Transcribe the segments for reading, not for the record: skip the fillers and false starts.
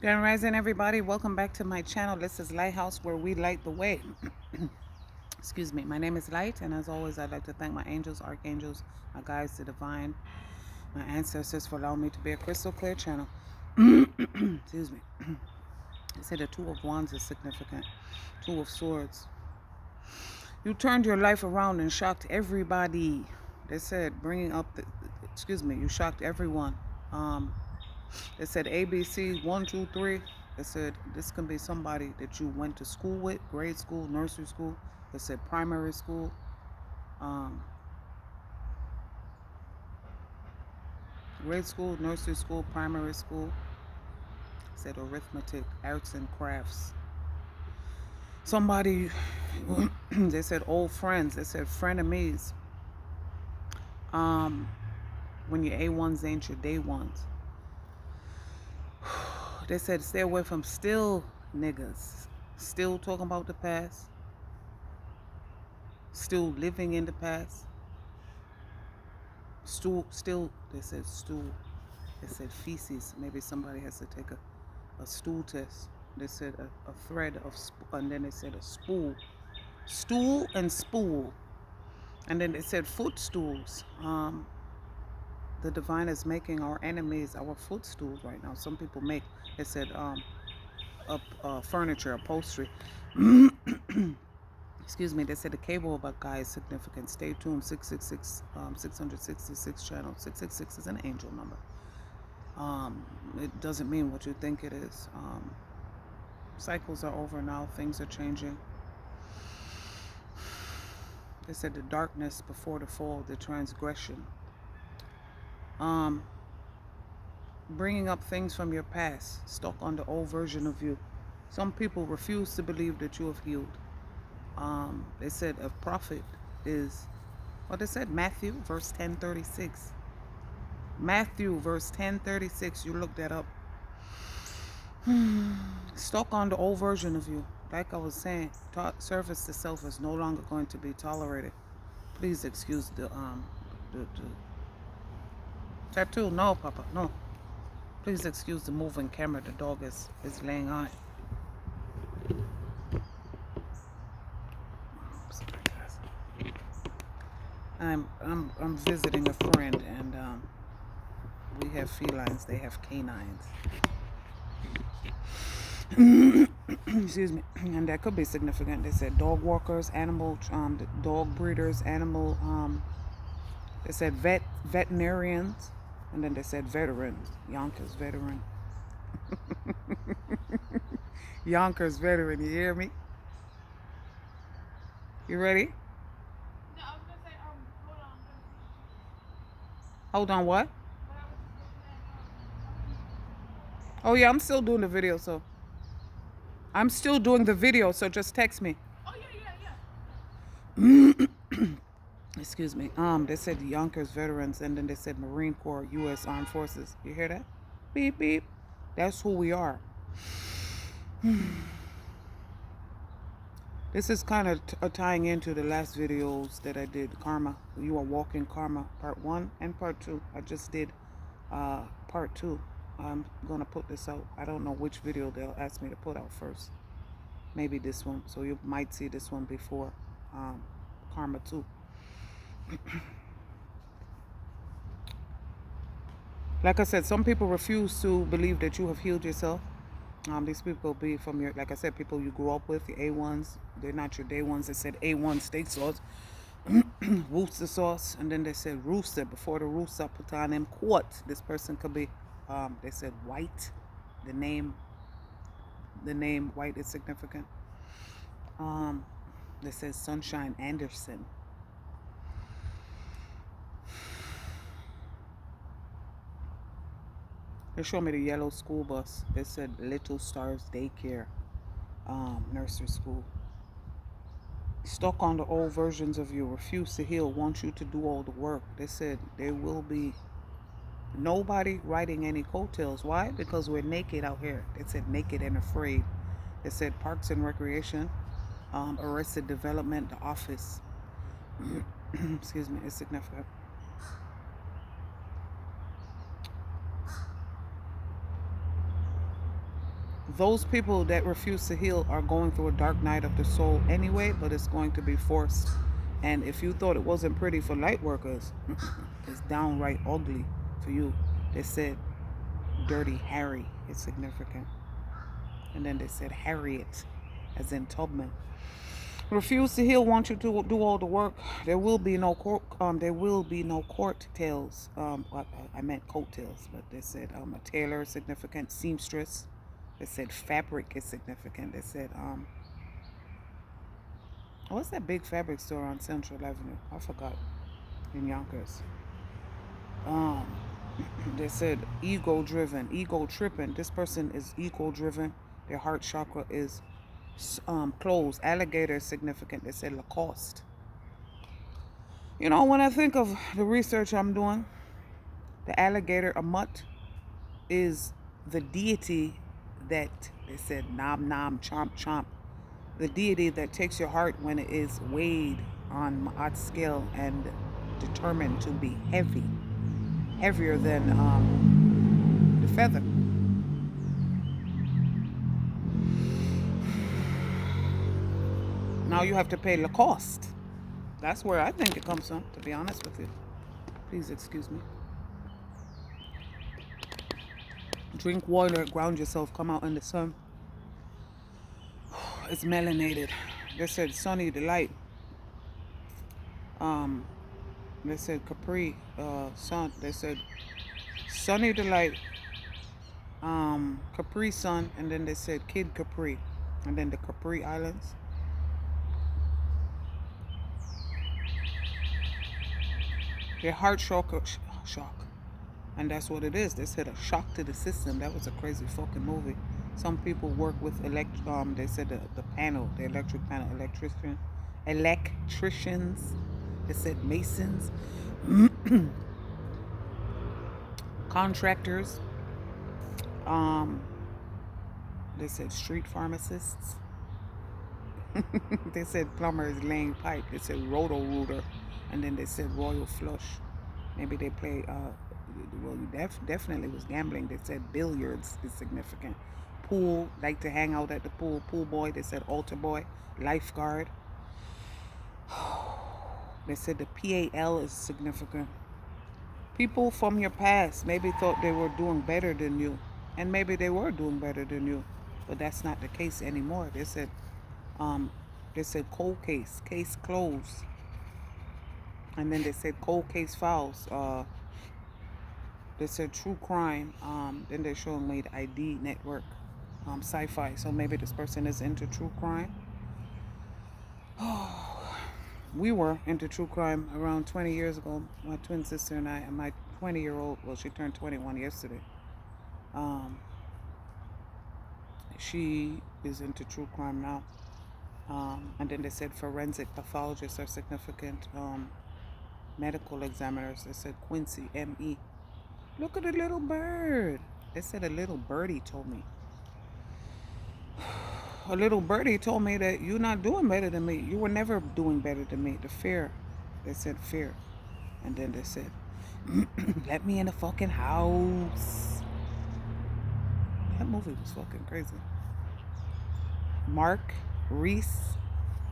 Grand Rising, everybody. Welcome back to my channel. This is Lighthouse, where we light the way. Excuse me. My name is Light, and as always, I'd like to thank my angels, archangels, my guides, the divine, my ancestors for allowing me to be a crystal clear channel. Excuse me. They say the Two of Wands is significant. Two of Swords. You turned your life around and shocked everybody. They said bringing up the, you shocked everyone. They said ABC 1, 2, 3. They said this can be somebody that you went to school with, grade school, nursery school. They said primary school. Grade school, nursery school, primary school. They said arithmetic, arts and crafts. Somebody, they said old friends. They said frenemies. When your A1s ain't your day ones. They said stay away from still niggas. Still talking about the past. Still living in the past. Still, they said stool. They said feces. Maybe somebody has to take a stool test. They said a thread of, and then they said a spool. Stool and spool. And then they said footstools. The divine is making our enemies our footstools right now. Some people make, they said, furniture, upholstery. Excuse me. They said the cable about guy is significant. Stay tuned. 666, 666 channel. 666 is an angel number. It doesn't mean what you think it is. Cycles are over now. Things are changing. They said the darkness before the fall, the transgression. Bringing up things from your past, stuck on the old version of you. Some people refuse to believe that you have healed. They said a prophet is, well, they said Matthew verse 10:36. Matthew verse 10:36. You look that up. Stuck on the old version of you. Like I was saying, service to self is no longer going to be tolerated. Please excuse the tattoo. No, Papa, no. Please excuse the moving camera. The dog is laying on it. I'm visiting a friend, and we have felines. They have canines. Excuse me. And that could be significant. They said dog walkers, animal, dog breeders, animal. They said veterinarians, and then they said veterans. Yonkers veteran. Yonkers veteran. You hear me? You ready? No, I was gonna say, hold on, I'm gonna see. Hold on, what? But I was just looking at, Oh yeah, I'm still doing the video, so I'm still doing the video, so just text me. oh yeah. Excuse me. They said Yonkers veterans, and then they said Marine Corps, U.S. Armed Forces. You hear that? Beep beep. That's who we are. This is kind of tying into the last videos that I did. Karma. You are walking karma. Part 1 and part 2. I just did part 2. I'm gonna put this out. I don't know which video they'll ask me to put out first. Maybe this one. So you might see this one before Karma 2. Like I said, some people refuse to believe that you have healed yourself. These people be from your, like I said, people you grew up with, your A1s. They're not your day ones. They said A1 steak sauce, Worcester sauce, and then they said rooster. Before the rooster, put on them quart. This person could be, they said white. The name white is significant. They said Sunshine Anderson. They showed me the yellow school bus. They said Little Stars Daycare, nursery school. Stuck on the old versions of you, refuse to heal, want you to do all the work. They said there will be nobody riding any coattails. Why? Because we're naked out here. They said naked and afraid. They said Parks and Recreation, Arrested Development, The Office. Excuse me, it's significant. those people that refuse to heal are going through a dark night of the soul anyway, but it's going to be forced. And if you thought it wasn't pretty for light workers, it's downright ugly for you. They said Dirty Harry is significant. And then they said Harriet, as in Tubman. Refuse to heal, want you to do all the work. There will be no court. There will be no court tails. I meant coat tails, but they said a tailor is significant. Seamstress. They said fabric is significant. They said what's that big fabric store on Central Avenue? I forgot. In Yonkers. Um, they said ego driven, ego tripping. This person is ego driven. Their heart chakra is closed. Alligator is significant. They said Lacoste. You know, when I think of the research I'm doing, the alligator, a mutt, is the deity that they said nom nom chomp chomp. The deity that takes your heart when it is weighed on Ma'at scale and determined to be heavy, heavier than the feather. Now you have to pay Lacoste. That's where I think it comes from, to be honest with you. Please excuse me. Drink water, ground yourself, come out in the sun. It's melanated. They said sunny delight. They said Capri, sun. They said sunny delight, Capri Sun, and then they said Kid Capri, and then the Capri Islands. Their heart shock, and that's what it is. They said a shock to the system. That was a crazy fucking movie. Some people work with they said the panel, the electric panel, electricians. They said masons, contractors. They said street pharmacists. They said plumbers laying pipe. They said roto-rooter. And then they said royal flush. Maybe they play, well, definitely was gambling. They said billiards is significant. Pool, like to hang out at the pool. Pool boy, they said altar boy. Lifeguard. They said the PAL is significant. People from your past maybe thought they were doing better than you. And maybe they were doing better than you. But that's not the case anymore. They said cold case closed. And then they said cold case files. They said true crime. Then they're showing me the ID network, sci-fi. So maybe this person is into true crime. We were into true crime around 20 years ago. My twin sister and I, and my 20-year-old. Well, she turned 21 yesterday. She is into true crime now. And then they said forensic pathologists are significant. Medical examiners. They said Quincy, M.E. Look at the little bird. They said a little birdie told me. A little birdie told me that you're not doing better than me. You were never doing better than me. The fear. They said fear. And then they said, let me in the fucking house. That movie was fucking crazy. Mark, Reese.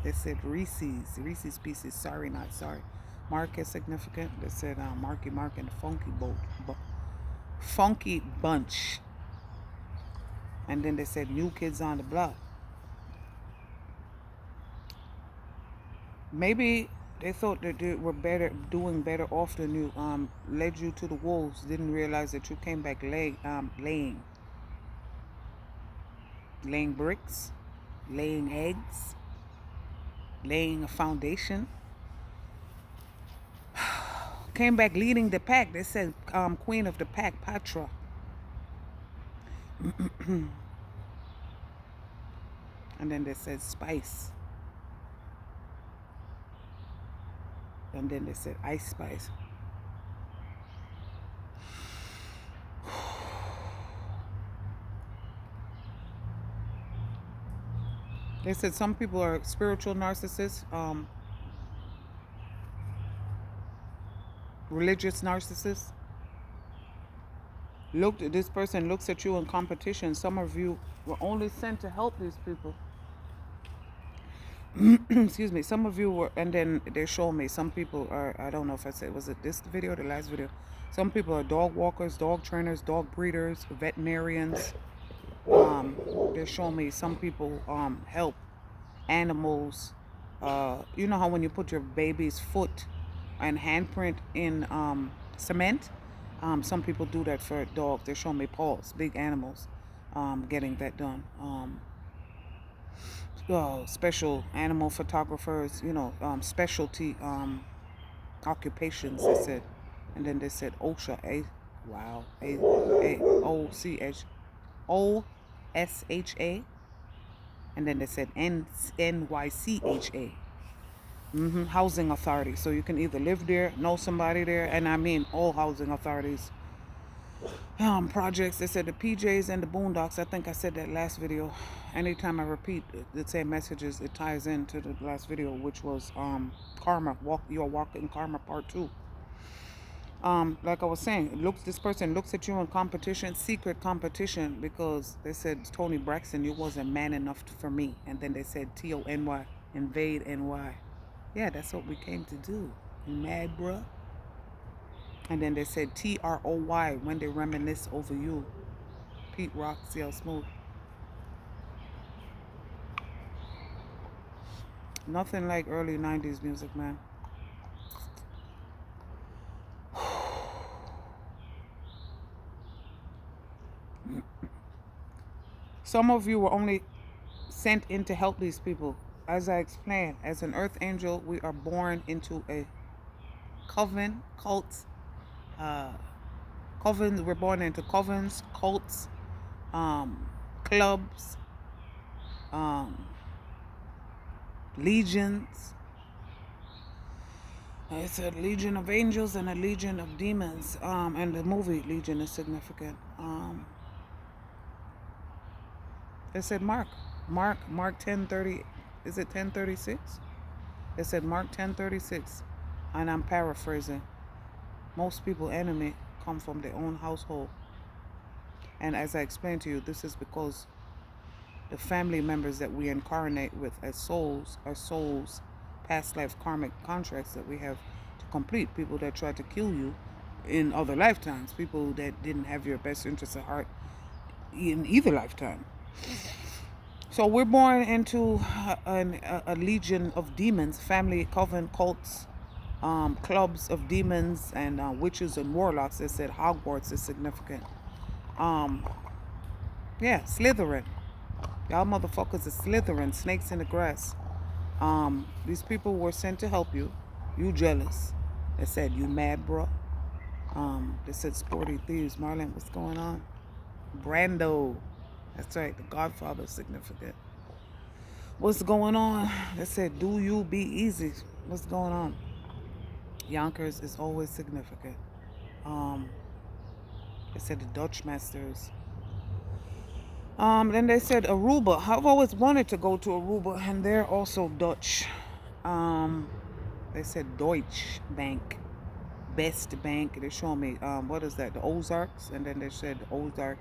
They said Reese's Pieces. Sorry, not sorry. Mark is significant. They said Marky Mark and the Funky Bunch. And then they said New Kids on the Block. Maybe they thought that they were doing better off than you. Led you to the wolves. Didn't realize that you came back laying bricks, laying eggs, laying a foundation. Came back leading the pack. They said queen of the pack, Patra. And then they said spice. And then they said Ice Spice. They said some people are spiritual narcissists, religious narcissists. This person looks at you in competition. Some of you were only sent to help these people. Excuse me. Some of you were, and then they show me some people are, I don't know if I said, was it this video or the last video? Some people are dog walkers, dog trainers, dog breeders, veterinarians. They show me some people help animals. You know how when you put your baby's foot and handprint in cement, some people do that for dogs. They show me paws, big animals, getting that done. Special animal photographers, specialty occupations, they said. And then they said OSHA, OSHA. And then they said NYCHA. Housing authority. So you can either live there, know somebody there, and I mean all housing authorities. Projects, they said the PJs and the Boondocks. I think I said that last video. Anytime I repeat the same messages, it ties into the last video, which was karma. You're walking karma part 2. Like I was saying, this person looks at you in competition, secret competition, because they said, Tony Braxton, you wasn't man enough for me. And then they said TONY, invade NY. Yeah, that's what we came to do. You mad, bruh? And then they said TROY, when they reminisce over you. Pete Rock, CL Smooth. Nothing like early 90s music, man. Some of you were only sent in to help these people. As I explained, as an earth angel, we are born into a coven, cults, covens. We're born into covens, cults, clubs, legions. It's a legion of angels and a legion of demons. And the movie Legion is significant. They said Mark 10:30. Is it 10:36? They said Mark 10:36, and I'm paraphrasing. Most people enemy come from their own household. And as I explained to you, this is because the family members that we incarnate with as souls are souls, past life karmic contracts that we have to complete. People that tried to kill you in other lifetimes. People that didn't have your best interests at heart in either lifetime. So we're born into a legion of demons, family, coven, cults, clubs of demons and witches and warlocks. They said Hogwarts is significant. Yeah, Slytherin. Y'all motherfuckers are Slytherin, snakes in the grass. These people were sent to help you. You jealous. They said, you mad, bro? They said sporty thieves. Marlon, what's going on? Brando. That's right, the Godfather is significant. What's going on? They said, do you be easy? What's going on? Yonkers is always significant. They said the Dutch masters. Then they said Aruba. I've always wanted to go to Aruba, and they're also Dutch. They said Deutsche Bank, Best Bank. They show me what is that? The Ozarks, and then they said the Ozark,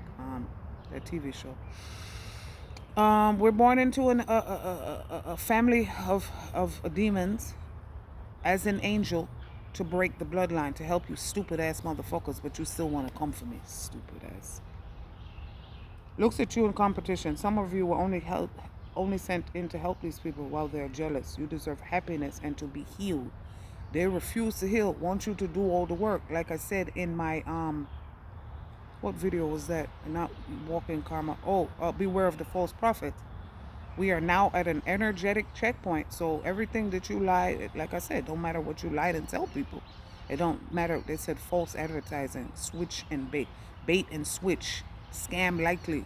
their TV show. We're born into a family of demons, as an angel, to break the bloodline, to help you stupid ass motherfuckers, but you still want to come for me, stupid ass. Looks at you in competition. Some of you were only sent in to help these people while they're jealous. You deserve happiness and to be healed. They refuse to heal, want you to do all the work. Like I said in my what video was that? Not walking karma. Beware of the false prophet. We are now at an energetic checkpoint. So everything that you lie, like I said, don't matter what you lied and tell people. It don't matter. They said false advertising, switch and bait, bait and switch, scam likely.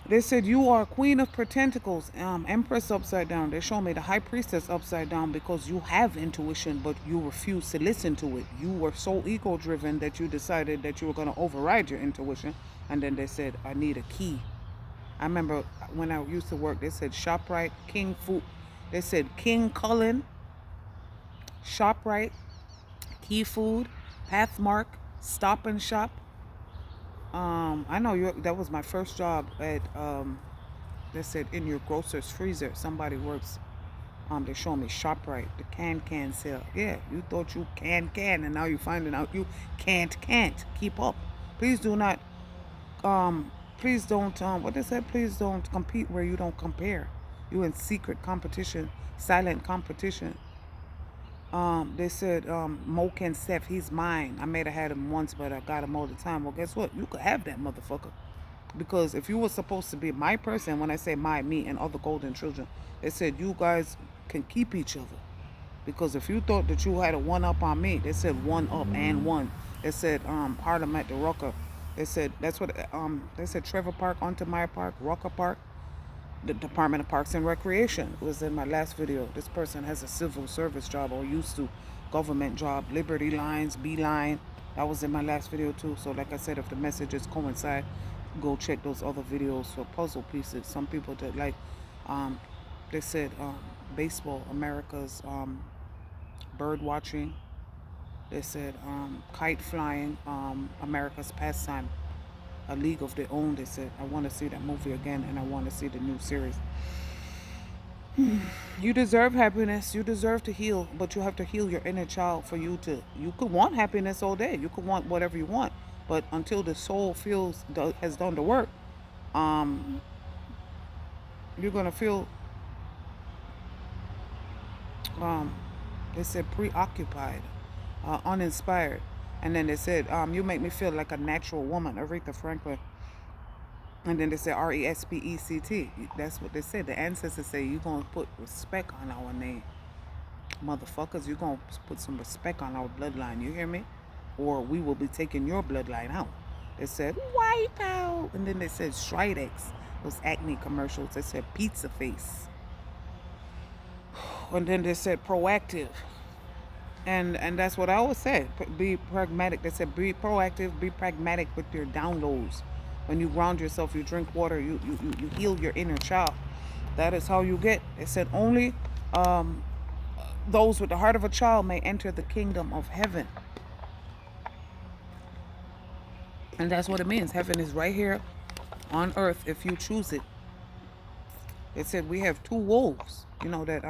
They said you are Queen of Pentacles, Empress upside down. They show me the High Priestess upside down because you have intuition, but you refuse to listen to it. You were so ego-driven that you decided that you were going to override your intuition. And then they said, I need a key. I remember when I used to work, they said ShopRite, King Food. They said King Cullen, ShopRite, Key Food, Pathmark, Stop and Shop. I know that was my first job at they said in your grocer's freezer. Somebody works. They show me ShopRite, the can sale. Yeah, you thought you can, and now you're finding out you can't. Keep up. Please do not. Please don't. What they said. Please don't compete where you don't compare. You in secret competition, silent competition. They said, Mo can Seth, he's mine. I may have had him once, but I got him all the time. Well, guess what? You could have that motherfucker. Because if you were supposed to be my person, when I say my, me, and other golden children, they said you guys can keep each other. Because if you thought that you had a one up on me, they said one up and one. They said Harlem at the Rucker. They said that's what they said Trevor Park, Untermeyer Park, Rucker Park. The Department of Parks and Recreation was in my last video. This person has a civil service job or used to government job. Liberty Lines, Beeline. That was in my last video too. So like I said, if the messages coincide, go check those other videos for puzzle pieces. Some people that like, they said baseball, America's bird watching. They said kite flying, America's pastime. A League of Their Own. They said, I want to see that movie again, and I want to see the new series. You deserve happiness. You deserve to heal, but you have to heal your inner child for you to. You could want happiness all day. You could want whatever you want, but until the soul has done the work, you're gonna feel. They said preoccupied, uninspired. And then they said, you make me feel like a natural woman, Aretha Franklin. And then they said RESPECT. That's what they said. The ancestors say, you're going to put respect on our name. Motherfuckers, you're going to put some respect on our bloodline. You hear me? Or we will be taking your bloodline out. They said, wipe out. And then they said Stridex. Those acne commercials. They said pizza face. And then they said proactive. And that's what I always said. Be pragmatic. They said be proactive, be pragmatic with your downloads. When you ground yourself, you drink water, you heal your inner child. That is how you get. They said only those with the heart of a child may enter the kingdom of heaven. And that's what it means. Heaven is right here on earth if you choose it. They said we have two wolves. You know that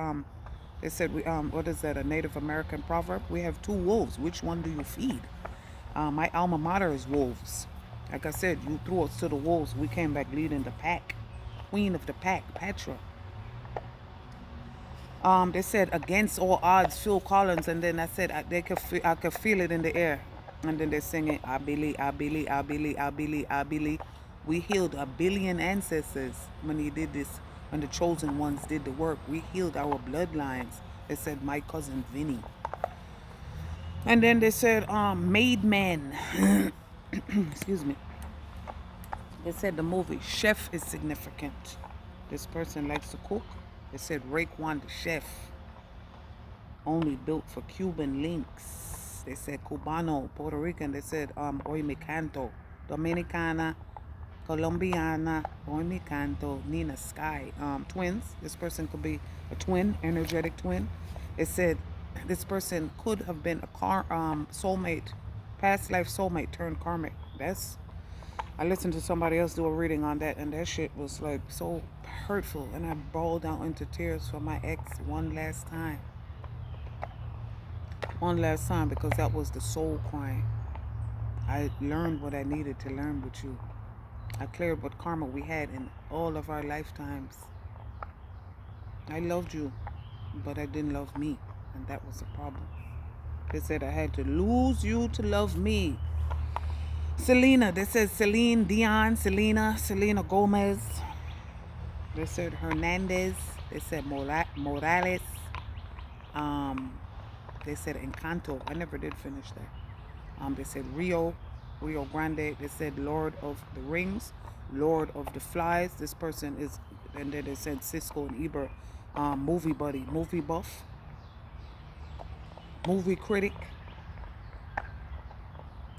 they said we what is that, a Native American proverb? We have two wolves. Which one do you feed? My alma mater is wolves. Like I said, you threw us to the wolves. We came back leading the pack. Queen of the pack, Patra. They said against all odds, Phil Collins, and then I said I could feel it in the air. And then they're singing, I believe, I believe, I believe, I believe, I believe. We healed 1 billion ancestors when he did this. When the chosen ones did the work, we healed our bloodlines. They said my cousin Vinny. And then they said made men. Excuse me. They said the movie Chef is significant. This person likes to cook. They said Raekwon the chef, only built for Cuban links. They said Cubano, Puerto Rican. They said Hoy Me Canto, Dominicana, Colombiana, Hoy Me Canto, Nina Sky. Twins. This person could be a twin, energetic twin. It said this person could have been a soulmate, past life soulmate turned karmic. I listened to somebody else do a reading on that, and that shit was like so hurtful, and I bawled out into tears for my ex one last time. One last time, because that was the soul crying. I learned what I needed to learn with you. I cleared what karma we had in all of our lifetimes. I loved you, but I didn't love me, and that was a problem. They said I had to lose you to love me. Selena, they said Celine Dion, Selena Gomez. They said Hernandez. They said Morales. They said Encanto. I never did finish that. They said Rio Grande. They said Lord of the Rings, Lord of the Flies. This person is, and then they said Cisco and Eber, movie buddy, movie buff, movie critic.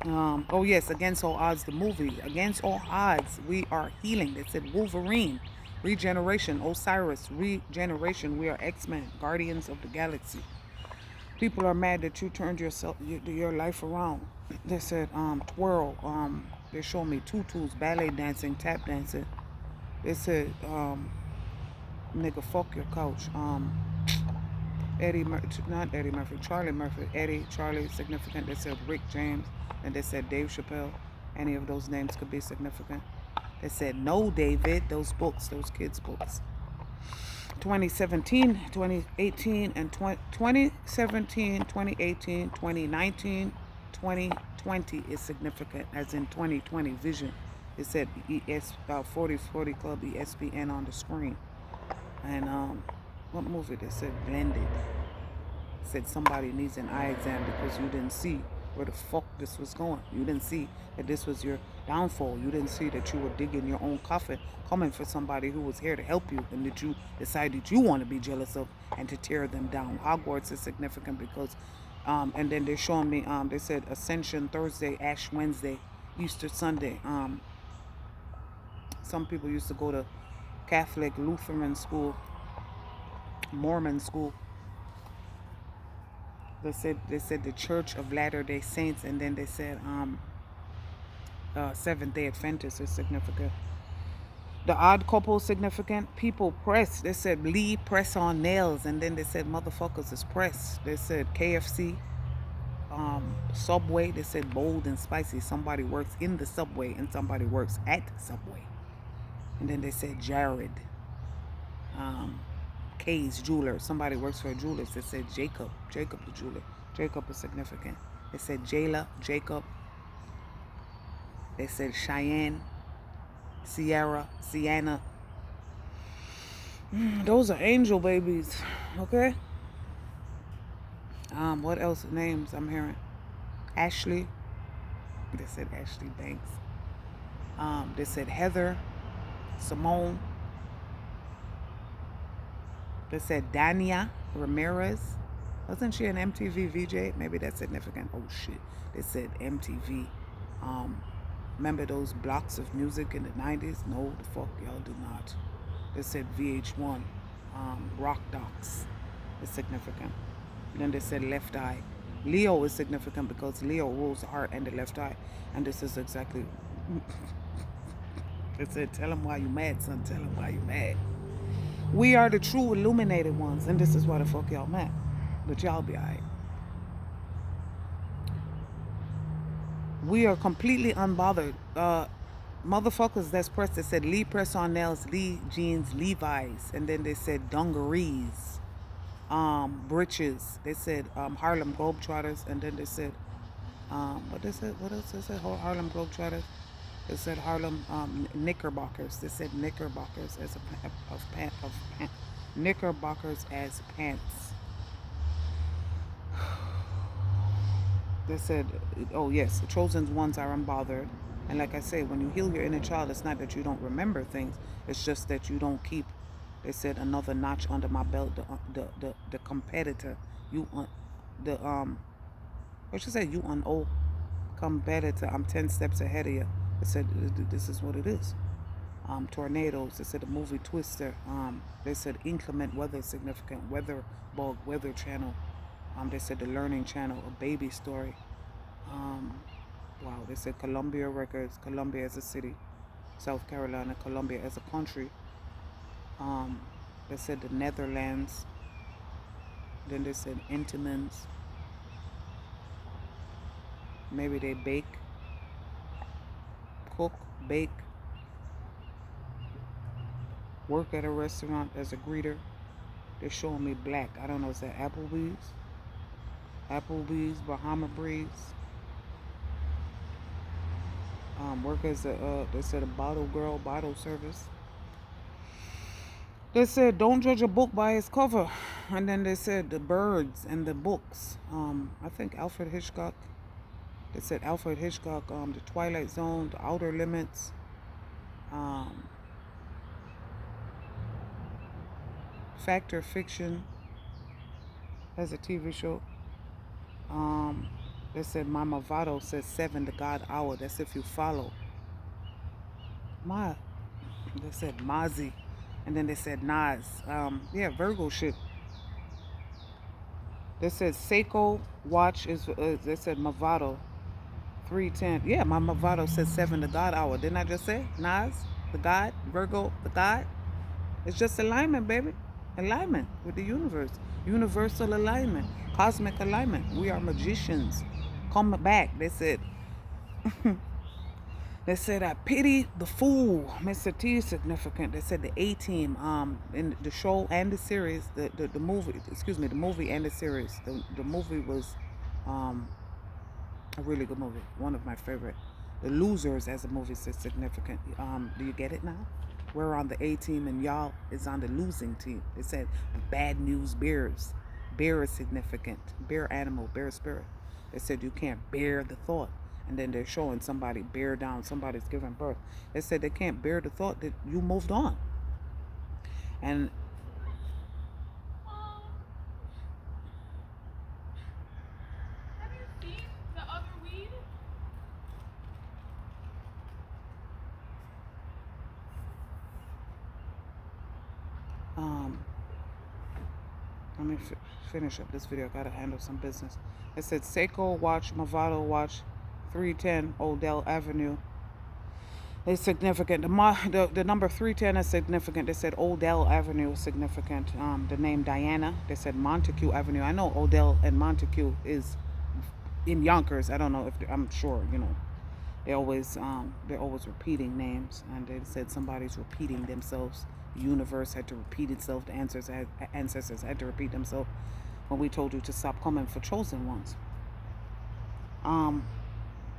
Oh yes, Against All Odds, the movie. Against All Odds, we are healing. They said Wolverine, regeneration, Osiris, regeneration. We are X-Men, Guardians of the Galaxy. People are mad that you turned your life around. They said twirl. They showed me tutus, ballet dancing, tap dancing. They said nigga fuck your couch. Not Eddie Murphy, Charlie Murphy. Eddie, Charlie, significant. They said Rick James, and they said Dave Chappelle. Any of those names could be significant. They said no, David. Those books, those kids' books. 2017, 2018, and 2017, 2018, 2019, 2020 is significant, as in 2020 vision. It said 4040 Club ESPN on the screen. And what movie? They said Blended. Said somebody needs an eye exam because you didn't see where the fuck this was going. You didn't see that this was your downfall. You didn't see that you were digging your own coffin, coming for somebody who was here to help you, and that you decided you want to be jealous of and to tear them down. Hogwarts is significant because, and then they're showing me, they said Ascension Thursday, Ash Wednesday, Easter Sunday. Some people used to go to Catholic, Lutheran school, Mormon school. They said the Church of Latter-day Saints, and then they said Seventh-day Adventist is significant. The Odd Couple is significant. People press. They said Lee press on nails, and then they said motherfuckers is press. They said KFC, Subway. They said bold and spicy. Somebody works in the Subway and somebody works at Subway. And then they said Jared. Kay's jeweler. Somebody works for a jeweler. They said Jacob. Jacob the jeweler. Jacob is significant. They said Jayla, Jacob. They said Cheyenne, Sierra, Sienna. Those are angel babies. Okay. What else names I'm hearing? Ashley. They said Ashley Banks. They said Heather, Simone. They said Dania Ramirez. Wasn't she an MTV VJ? Maybe that's significant. Oh shit. They said MTV. Remember those blocks of music in the 90s? No, the fuck y'all do not. They said VH1. Rock Docs is significant. Then they said left eye. Leo is significant because Leo rules the heart and the left eye. And this is exactly. They said, tell them why you mad, son. Tell them why you mad. We are the true illuminated ones, and this is why the fuck y'all mad. But y'all be alright. We are completely unbothered. Motherfuckers that's pressed, they said Lee press on nails, Lee jeans, Levi's, and then they said dungarees, breeches. They said Harlem Globetrotters, and then they said what they said? What else they said? Harlem Globetrotters. They said Harlem Knickerbockers. They said Knickerbockers as Knickerbockers as pants. They said, oh yes, the chosen ones are unbothered. And like I say, when you heal your inner child, it's not that you don't remember things. It's just that you don't keep. They said another notch under my belt. The competitor. What should say? You an old competitor. I'm 10 steps ahead of you. They said this is what it is. Tornadoes. They said the movie Twister. They said inclement weather significant. Weather bug. Weather channel. They said the Learning Channel, a baby story. Wow, they said Columbia Records, Columbia as a city, South Carolina, Columbia as a country. They said the Netherlands. Then they said Intamans. Maybe they bake, cook, bake, work at a restaurant as a greeter. They're showing me black. I don't know, is that Applebee's, Bahama Breeze. Work as they said a bottle girl, bottle service. They said don't judge a book by its cover. And then they said the birds and the books. I think Alfred Hitchcock. They said Alfred Hitchcock, the Twilight Zone, the Outer Limits. Fact or Fiction as a TV show. They said Mama Vado says 7 the God hour. That's if you follow. They said Mozzie. And then they said Nas. Yeah, Virgo shit. They said Seiko watch is, they said Movado 310. Yeah, my Movado says 7 the God hour. Didn't I just say? Nas, the God, Virgo, the God. It's just alignment, baby. Alignment with the universe. Universal alignment. Cosmic alignment. We are magicians. Come back. They said I pity the fool. Mr. T is significant. They said the A team, in the show and the series, the movie, excuse me, the movie and the series. The movie was a really good movie. One of my favorite. The Losers as a movie is significant. Do you get it now? We're on the A team and y'all is on the losing team. They said the bad news bears. Bear is significant. Bear animal, bear spirit. They said you can't bear the thought. And then they're showing somebody bear down, somebody's giving birth. They said they can't bear the thought that you moved on. And Have you seen the other weed? let me finish up this video. I gotta handle some business. It said Seiko watch, Movado watch, 310 Odell Avenue. It's significant. The number 310 is significant. They said Odell Avenue is significant. The name Diana. They said Montague Avenue. I know Odell and Montague is in Yonkers. I don't know if I'm sure. They're always repeating names, and they said somebody's repeating themselves. The universe had to repeat itself. The ancestors had to repeat themselves when we told you to stop coming for chosen ones.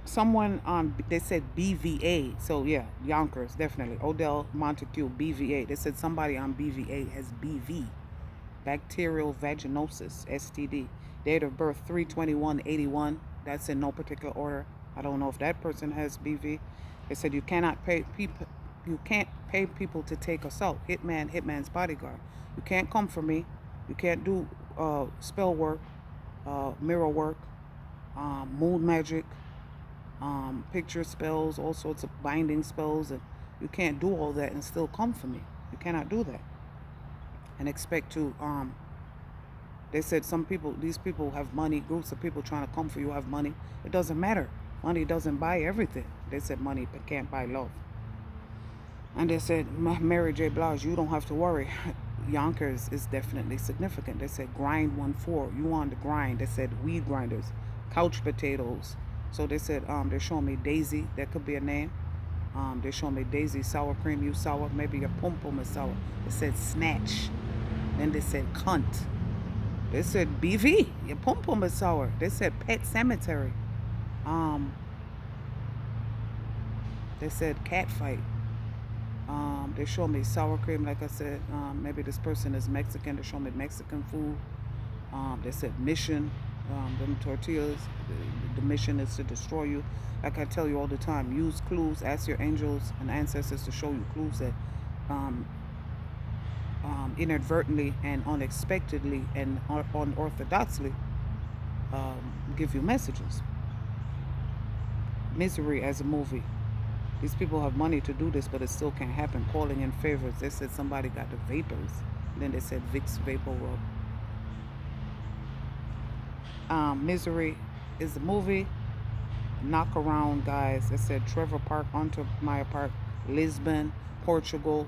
Someone on, they said BVA. So yeah, Yonkers, definitely. Odell, Montague, BVA. They said somebody on BVA has BV, bacterial vaginosis, STD. Date of birth 3/21/81. That's in no particular order. I don't know if that person has BV. They said you can't pay people to take assault. Hitman's bodyguard. You can't come for me. You can't do spell work, mirror work, moon magic, picture spells, all sorts of binding spells, and you can't do all that and still come for me. You cannot do that and expect to. They said these people have money. Groups of people trying to come for you have money. It doesn't matter. Money doesn't buy everything. They said money can't buy love. And they said, Mary J. Blige, you don't have to worry. Yonkers is definitely significant. They said grind 1-4. You on the grind. They said weed grinders, couch potatoes. So they said they're showing me Daisy. That could be a name. They're showing me Daisy, sour cream, you sour. Maybe your pum pum is sour. They said snatch. Then they said cunt. They said BV. Your pum pum is sour. They said pet cemetery. They said cat fight. They show me sour cream, like I said. Maybe this person is Mexican. They show me Mexican food. They said mission. Them tortillas. The mission is to destroy you. Like I tell you all the time, use clues. Ask your angels and ancestors to show you clues that inadvertently and unexpectedly and unorthodoxly give you messages. Misery as a movie. These people have money to do this, but it still can't happen. Calling in favors. They said somebody got the vapors. Then they said Vicks Vapor Rub. Misery is a movie. Knock around, guys. They said Trevor Park, Untermeyer Park, Lisbon, Portugal,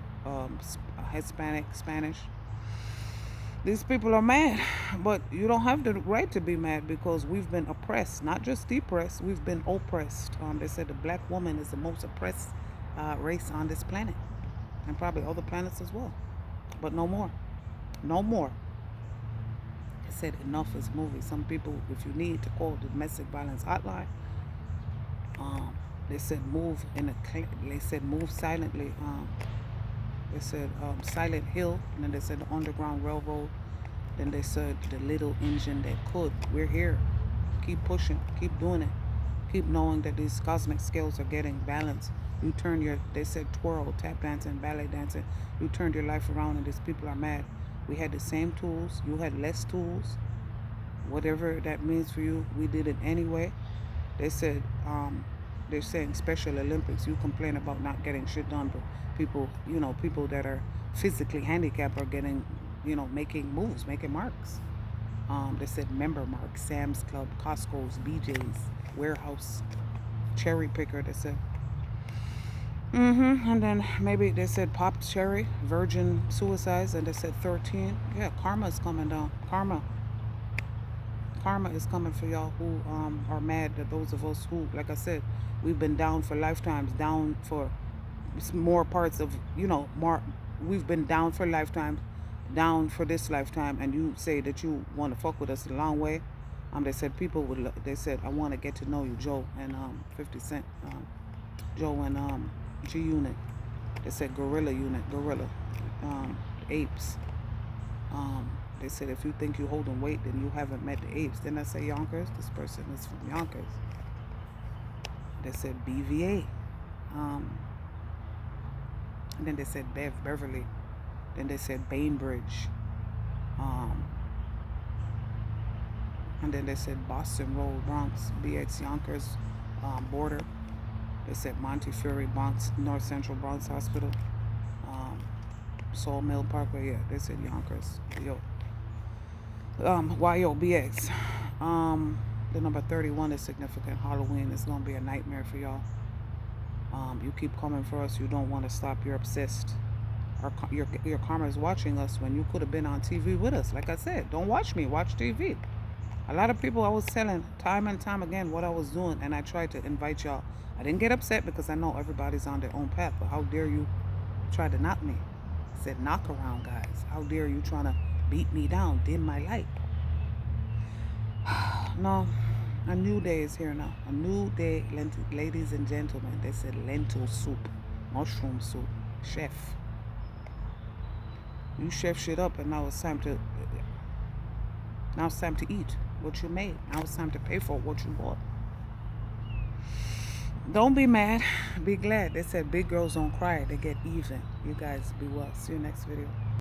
Hispanic, Spanish. These people are mad, but you don't have the right to be mad because we've been oppressed, not just depressed, we've been oppressed. They said the black woman is the most oppressed race on this planet, and probably other planets as well, but no more. No more. They said enough is movie. Some people, if you need to call the domestic violence hotline, they said move they said move silently. They said Silent Hill, and then they said the Underground Railroad. Then they said the little engine that could. We're here. Keep pushing. Keep doing it. Keep knowing that these cosmic scales are getting balanced. You turn they said twirl, tap dancing, ballet dancing. You turned your life around, and these people are mad. We had the same tools. You had less tools. Whatever that means for you, we did it anyway. They said, they're saying Special Olympics. You complain about not getting shit done, but people that are physically handicapped are getting, making moves, making marks. They said Member Mark, Sam's Club, Costco's, BJ's, Warehouse, Cherry Picker. They said. And then maybe they said Pop Cherry, Virgin Suicides, and they said 13. Yeah, karma's coming down. Karma is coming for y'all who are mad at those of us who, like I said, we've been down for lifetimes, down for more parts of, more. We've been down for lifetimes, down for this lifetime, and you say that you want to fuck with us a long way. They said people would. They said I want to get to know you, Joe and 50 Cent, Joe and G Unit. They said Gorilla Unit, Gorilla, Apes. They said if you think you're holding weight, then you haven't met the apes. Then I say Yonkers. This person is from Yonkers. They said BVA. And then they said Beverly. Then they said Bainbridge. And then they said Boston Road, Bronx, BX Yonkers, border. They said Montefiore, Bronx, North Central Bronx Hospital, Sawmill Parkway. Yeah, they said Yonkers. Yo. YOBX. The number 31 is significant. Halloween is gonna be a nightmare for y'all. You keep coming for us. You don't want to stop. You're obsessed. Your karma is watching us when you could have been on TV with us. Like I said, don't watch me. Watch TV. A lot of people I was telling time and time again what I was doing, and I tried to invite y'all. I didn't get upset because I know everybody's on their own path. But how dare you try to knock me? I said knock around, guys. How dare you trying to beat me down, dim my light? No, a new day is here now. A new day, ladies and gentlemen. They said lentil soup, mushroom soup, chef. You chef shit up, and now it's time to eat what you made. Now it's time to pay for what you bought. Don't be mad, be glad. They said big girls don't cry, they get even. You guys be well. See you next video.